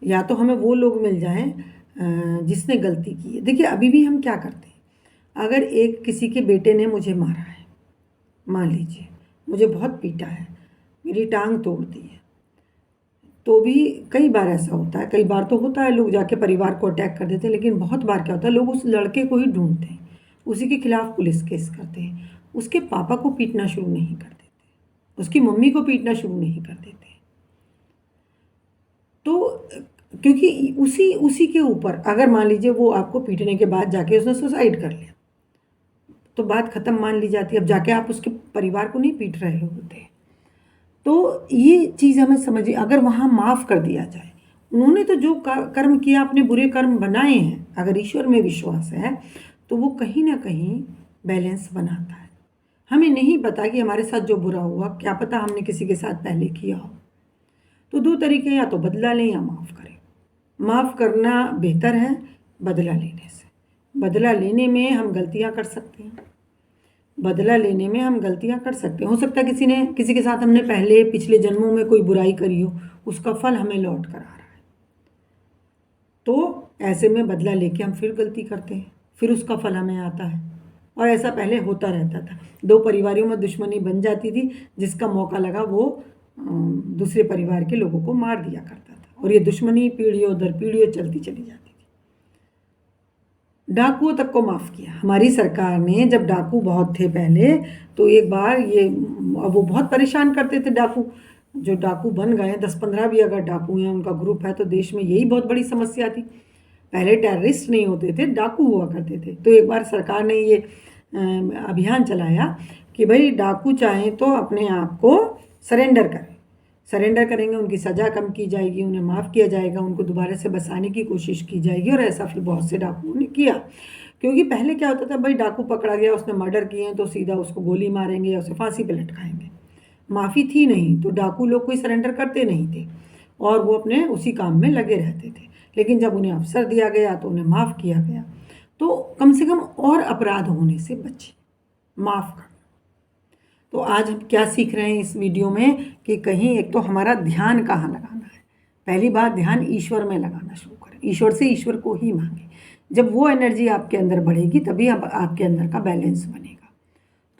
या तो हमें वो लोग मिल जाएं जिसने गलती की है। देखिए अभी भी हम क्या करते हैं, अगर एक किसी के बेटे ने मुझे मारा है, मान लीजिए मुझे बहुत पीटा है, मेरी टांग तोड़ दी है, तो भी कई बार ऐसा होता है, कई बार तो होता है लोग जाके परिवार को अटैक कर देते हैं, लेकिन बहुत बार क्या होता है, लोग उस लड़के को ही ढूंढते हैं, उसी के खिलाफ पुलिस केस करते हैं, उसके पापा को पीटना शुरू नहीं कर देते, उसकी मम्मी को पीटना शुरू नहीं कर देते। तो क्योंकि उसी के ऊपर अगर मान लीजिए वो आपको पीटने के बाद जाके उसने सुसाइड कर लिया, तो बात ख़त्म मान ली जाती है। अब जाके आप उसके परिवार को नहीं पीट रहे होते। तो ये चीज़ हमें समझिए, अगर वहाँ माफ़ कर दिया जाए, उन्होंने तो जो कर्म किया, अपने बुरे कर्म बनाए हैं, अगर ईश्वर में विश्वास है तो वो कहीं ना कहीं बैलेंस बनाता है। हमें नहीं पता कि हमारे साथ जो बुरा हुआ, क्या पता हमने किसी के साथ पहले किया हो। तो दो तरीके, या तो बदला लें या माफ़ करें। माफ़ करना बेहतर है बदला लेने से। बदला लेने में हम गलतियाँ कर सकते हैं, बदला लेने में हम गलतियाँ कर सकते हैं। हो सकता है किसी के साथ हमने पहले पिछले जन्मों में कोई बुराई करी हो, उसका फल हमें लौट कर आ रहा है, तो ऐसे में बदला लेके हम फिर गलती करते हैं, फिर उसका फल हमें आता है। और ऐसा पहले होता रहता था, दो परिवारों में दुश्मनी बन जाती थी, जिसका मौका लगा वो दूसरे परिवार के लोगों को मार दिया करता था, और ये दुश्मनी पीढ़ियों दर पीढ़ियों चलती चली जाती थी। डाकुओं तक को माफ़ किया हमारी सरकार ने। जब डाकू बहुत थे पहले, तो एक बार ये वो बहुत परेशान करते थे डाकू, जो डाकू बन गए 10-15 भी अगर डाकू हैं, उनका ग्रुप है, तो देश में यही बहुत बड़ी समस्या थी। पहले टेररिस्ट नहीं होते थे, डाकू हुआ करते थे। तो एक बार सरकार ने ये अभियान चलाया कि भाई डाकू चाहें तो अपने आप को सरेंडर करें, सरेंडर करेंगे, उनकी सज़ा कम की जाएगी, उन्हें माफ़ किया जाएगा, उनको दोबारा से बसाने की कोशिश की जाएगी। और ऐसा फिर बहुत से डाकुओं ने किया, क्योंकि पहले क्या होता था, भाई डाकू पकड़ा गया, उसने मर्डर किए हैं, तो सीधा उसको गोली मारेंगे या उसे फांसी पे लटकाएंगे। माफ़ी थी नहीं, तो डाकू लोग कोई सरेंडर करते नहीं थे और वो अपने उसी काम में लगे रहते थे। लेकिन जब उन्हें अवसर दिया गया तो उन्हें माफ़ किया गया, तो कम से कम और अपराध होने से बचे, माफ़ कर। तो आज हम क्या सीख रहे हैं इस वीडियो में कि कहीं एक तो हमारा ध्यान कहाँ लगाना है। पहली बात, ध्यान ईश्वर में लगाना शुरू करें, ईश्वर से ईश्वर को ही मांगें। जब वो एनर्जी आपके अंदर बढ़ेगी तभी आपके अंदर का बैलेंस बनेगा।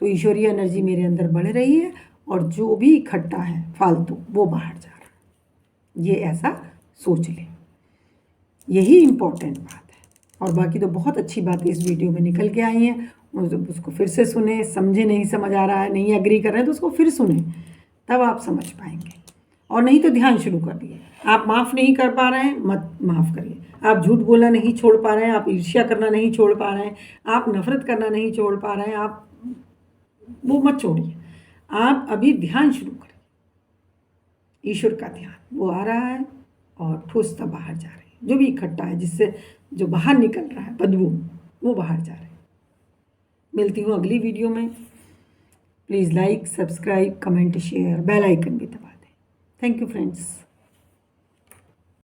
तो ईश्वरीय एनर्जी मेरे अंदर बढ़ रही है और जो भी इकट्ठा है फालतू वो बाहर जा रहा है, ये ऐसा सोच लें। यही इम्पोर्टेंट बात है। और बाकी तो बहुत अच्छी बातें इस वीडियो में निकल के आई हैं, उसको फिर से सुने, समझे, नहीं समझ आ रहा है, नहीं एग्री कर रहे हैं तो उसको फिर सुने, तब आप समझ पाएंगे। और नहीं तो ध्यान शुरू कर दिए। आप माफ़ नहीं कर पा रहे हैं, मत माफ़ करिए। आप झूठ बोलना नहीं छोड़ पा रहे हैं, आप ईर्ष्या करना नहीं छोड़ पा रहे हैं, आप नफ़रत करना नहीं छोड़ पा रहे हैं, आप वो मत छोड़िए। आप अभी ध्यान शुरू करिए, ईश्वर का ध्यान। वो आ रहा है और ठोसता बाहर जा रही है। जो भी इकट्ठा है, जिससे जो बाहर निकल रहा है बदबू, वो बाहर जा रही है। मिलती हूँ अगली वीडियो में। Please like, subscribe, comment, share, bell icon भी दबा दें। Thank you friends.